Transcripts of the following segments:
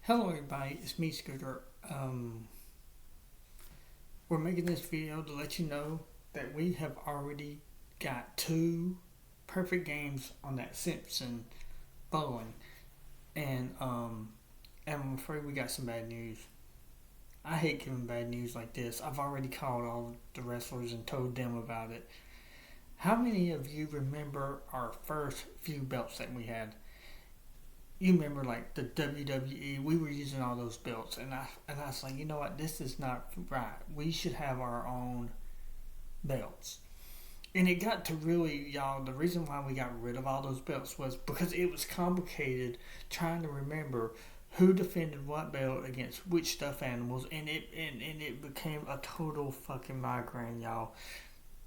Hello everybody, it's me Scooter. We're making this video to let you know that we have already got two perfect games on that Simpson bowling. And I'm afraid we got some bad news. I hate giving bad news like this. I've already called all the wrestlers and told them about it. How many of you remember our first few belts that we had? You remember like the WWE, we were using all those belts, and I was like, you know what, this is not right. We should have our own belts. And it got to really, y'all, the reason why we got rid of all those belts was because it was complicated trying to remember who defended what belt against which stuffed animals, and it became a total fucking migraine, y'all.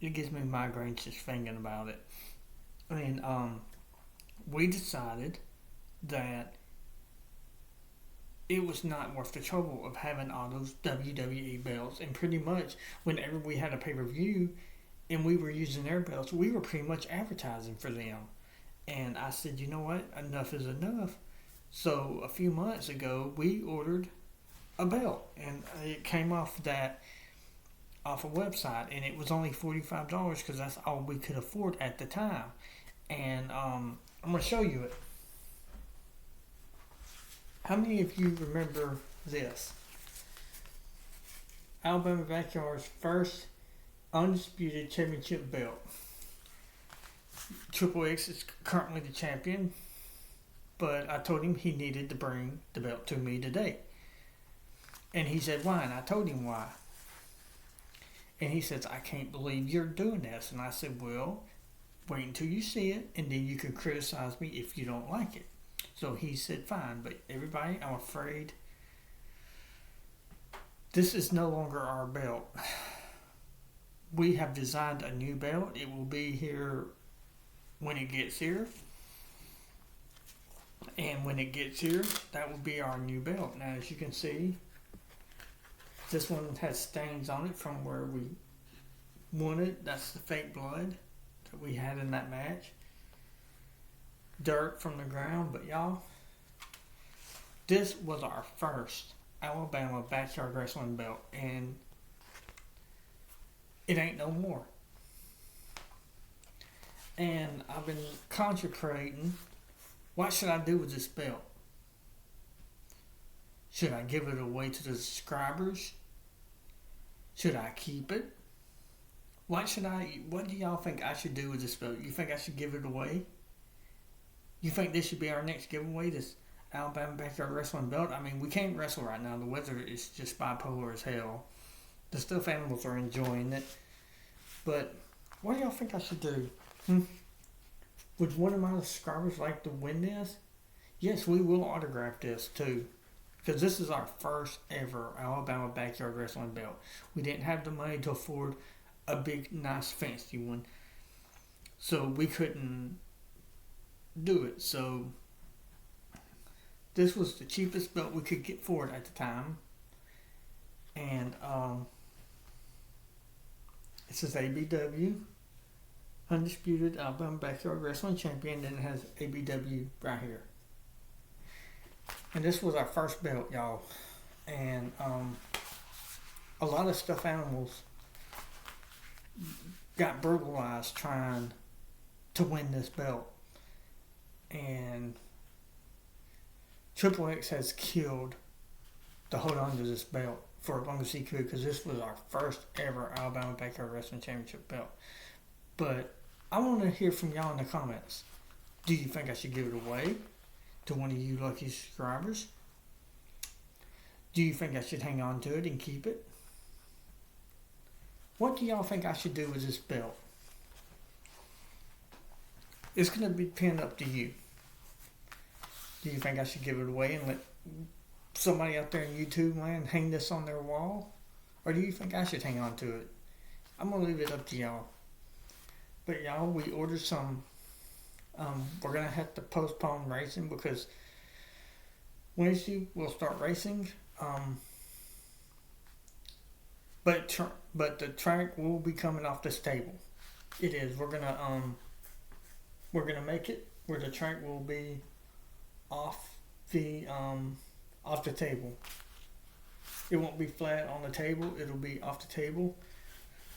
It gives me migraines just thinking about it. And we decided that it was not worth the trouble of having all those WWE belts, and pretty much whenever we had a pay-per-view and we were using their belts, we were pretty much advertising for them. And I said, you know what, enough is enough. So a few months ago we ordered a belt, and it came off a website, and it was only $45 because that's all we could afford at the time. And I'm going to show you it. How many of you remember this? Alabama Backyard's first undisputed championship belt. Triple X is currently the champion, but I told him he needed to bring the belt to me today. And he said, why? And I told him why. And he says, I can't believe you're doing this. And I said, well, wait until you see it, and then you can criticize me if you don't like it. So he said, fine, but everybody, I'm afraid this is no longer our belt. We have designed a new belt. It will be here when it gets here. And when it gets here, that will be our new belt. Now, as you can see, this one has stains on it from where we won it. That's the fake blood that we had in that match. Dirt from the ground, but y'all, this was our first Alabama backyard wrestling belt, and it ain't no more. And I've been contemplating, what should I do with this belt? Should I give it away to the subscribers? Should I keep it? What do y'all think I should do with this belt? You think I should give it away? You think this should be our next giveaway, this Alabama Backyard Wrestling belt? I mean, we can't wrestle right now. The weather is just bipolar as hell. The stuffed animals are enjoying it. But what do y'all think I should do? Would one of my subscribers like to win this? Yes, we will autograph this too. Because this is our first ever Alabama Backyard Wrestling belt. We didn't have the money to afford a big, nice, fancy one. So we couldn't do it. So this was the cheapest belt we could get for it at the time. And it says ABW, Undisputed Alabama Backyard Wrestling Champion, and it has ABW right here. And this was our first belt, y'all. And a lot of stuffed animals got brutalized trying to win this belt. And Triple X has killed to hold on to this belt for as long as he could, because this was our first ever Alabama Backyard Wrestling Championship belt. But I want to hear from y'all in the comments. Do you think I should give it away to one of you lucky subscribers? Do you think I should hang on to it and keep it? What do y'all think I should do with this belt? It's going to be pinned up to you. Do you think I should give it away and let somebody out there in YouTube land hang this on their wall? Or do you think I should hang on to it? I'm going to leave it up to y'all. But y'all, we ordered some. We're going to have to postpone racing because Wednesday we'll start racing. But the track will be coming off this table. It is. We're gonna make it where the track will be off off the table. It won't be flat on the table. It'll be off the table.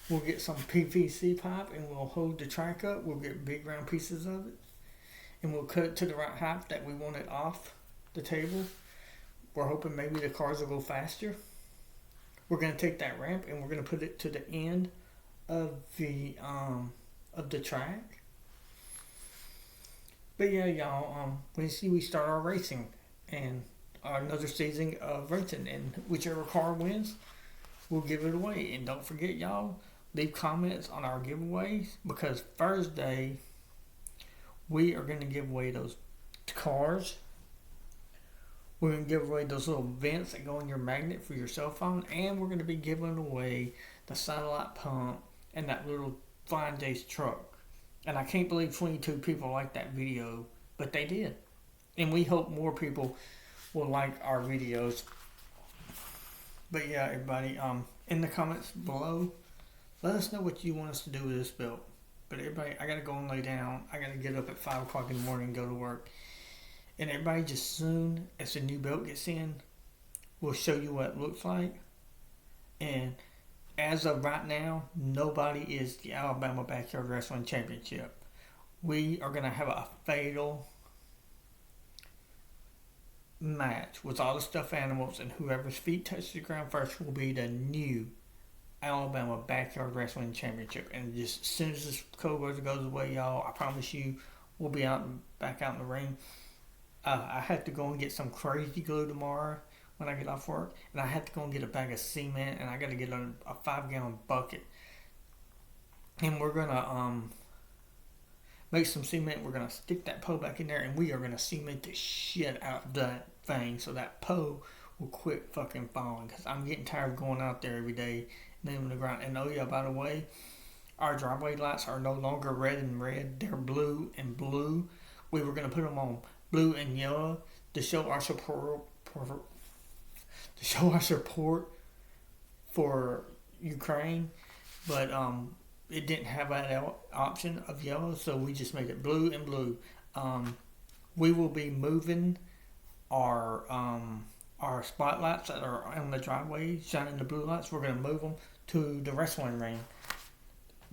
We'll get some PVC pipe and we'll hold the track up. We'll get big round pieces of it. And we'll cut it to the right height that we want it off the table. We're hoping maybe the cars will go faster. We're going to take that ramp and we're going to put it to the end of the track. But yeah, y'all, we start our racing and another season of racing, and whichever car wins, we'll give it away. And don't forget, y'all, leave comments on our giveaways, because Thursday we are going to give away those cars. We're going to give away those little vents that go in your magnet for your cell phone, and we're going to be giving away the satellite pump and that little Flying J's truck. And I can't believe 22 people liked that video, but they did. And we hope more people will like our videos. But yeah, everybody, in the comments below, let us know what you want us to do with this belt. But everybody, I gotta go and lay down. I gotta get up at 5 o'clock in the morning and go to work. And everybody, just soon as the new belt gets in, we'll show you what it looks like. And as of right now, nobody is the Alabama Backyard Wrestling Championship. We are gonna have a fatal match with all the stuffed animals, and whoever's feet touch the ground first will be the new Alabama Backyard Wrestling Championship. And just as soon as this cold weather goes away, y'all, I promise you, we'll be back out in the ring. I have to go and get some crazy glue tomorrow when I get off work, and I have to go and get a bag of cement, and I got to get a 5-gallon bucket, and we're gonna make some cement. We're gonna stick that pole back in there, and we are gonna cement the shit out of that thing so that pole will quit fucking falling, because I'm getting tired of going out there every day nailing the ground. And oh yeah, by the way, our driveway lights are no longer red and red, they're blue and blue. We were gonna put them on blue and yellow to show our support for Ukraine, but it didn't have that option of yellow, so we just made it blue and blue. We will be moving our spotlights that are on the driveway, shining the blue lights. We're going to move them to the wrestling ring.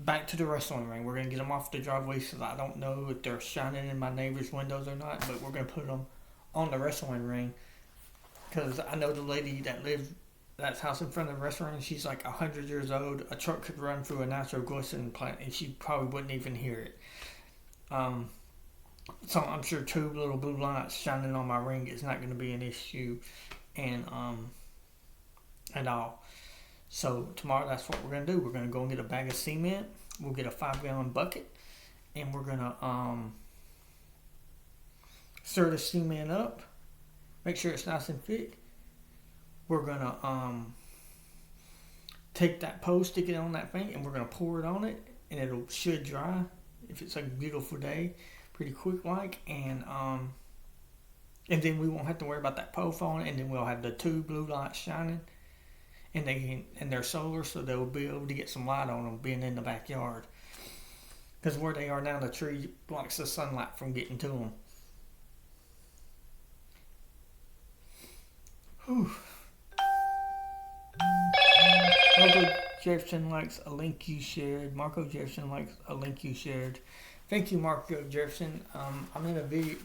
Back to the wrestling ring. We're going to get them off the driveway, so I don't know if they're shining in my neighbor's windows or not, but we're going to put them on the wrestling ring, because I know the lady that's house in front of the restaurant, she's like 100 years old. A truck could run through a natural glistening plant and she probably wouldn't even hear it. So I'm sure 2 little blue lights shining on my ring is not going to be an issue and at all. So tomorrow, that's what we're going to do. We're going to go and get a bag of cement. We'll get a 5-gallon bucket, and we're going to stir the cement up. Make sure it's nice and thick. We're going to take that pole, stick it on that thing, and we're going to pour it on it, and it should dry if it's a beautiful day, pretty quick like, and then we won't have to worry about that pole falling, and then we'll have the 2 blue lights shining, and they're solar, so they'll be able to get some light on them being in the backyard, because where they are now, the tree blocks the sunlight from getting to them. Whew. Marco Jefferson likes a link you shared. Marco Jefferson likes a link you shared. Thank you, Marco Jefferson. I'm in a video.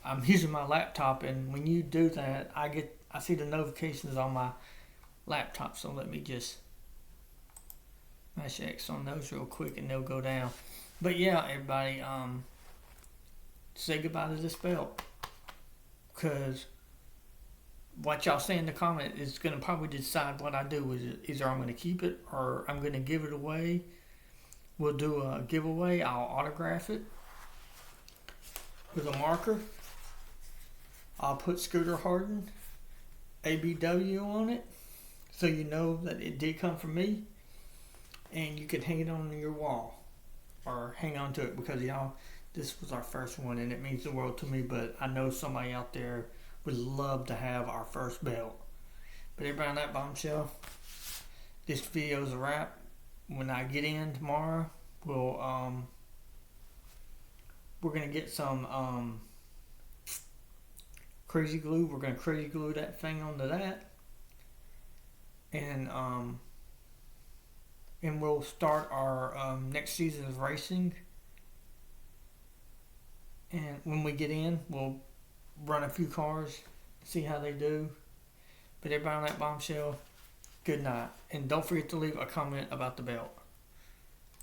I'm using my laptop, and when you do that, I see the notifications on my laptop. So let me just mash X on those real quick, and they'll go down. But yeah, everybody, say goodbye to this belt, because what y'all say in the comment is going to probably decide what I do. Either I'm going to keep it or I'm going to give it away. We'll do a giveaway. I'll autograph it with a marker. I'll put Scooter Hardin ABW on it, so you know that it did come from me, and you can hang it on your wall or hang on to it, because y'all, this was our first one and it means the world to me. But I know somebody out there would love to have our first belt. But everybody, on that bombshell, this video is a wrap. When I get in tomorrow, we're gonna get some crazy glue. We're going to crazy glue that thing onto that. And we'll start our next season of racing. And when we get in, we'll run a few cars, see how they do. But everybody on that bombshell, good night. And don't forget to leave a comment about the belt.